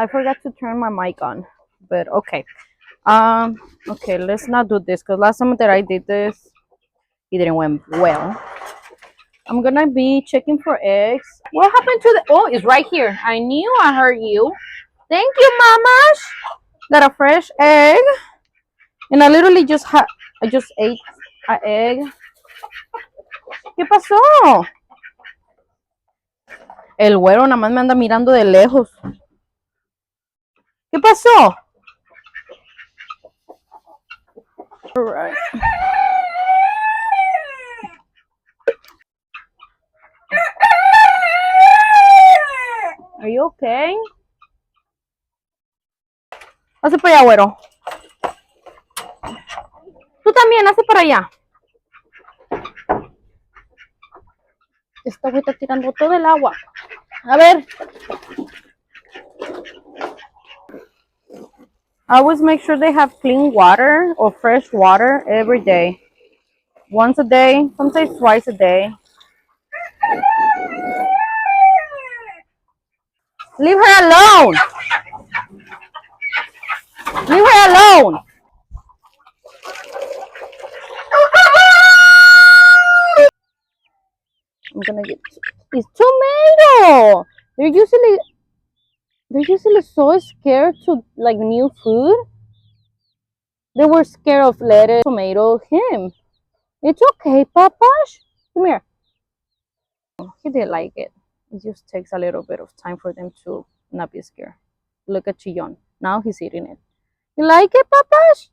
I forgot to turn my mic on, but okay. Okay, let's not do this because last time that I did this, it didn't went well. I'm gonna be checking for eggs. What happened to the? Oh, it's right here. I knew I heard you. Thank you, mamas. Got a fresh egg, and I literally I just ate an egg. ¿Qué pasó? El güero nada más me anda mirando de lejos. ¿Qué pasó? All right. Are you okay? Hace para allá, güero. Tú también, hace para allá. Esta güey está tirando todo el agua. A ver. I always make sure they have clean water or fresh water every day. Once a day, sometimes twice a day. Leave her alone. Leave her alone. I'm gonna get it's tomato. They're usually so scared to like new food. They were scared of lettuce, tomato, him. It's okay, Papash. Come here. He did like it. It just takes a little bit of time for them to not be scared. Look at Chillon. Now he's eating it. You like it, Papash?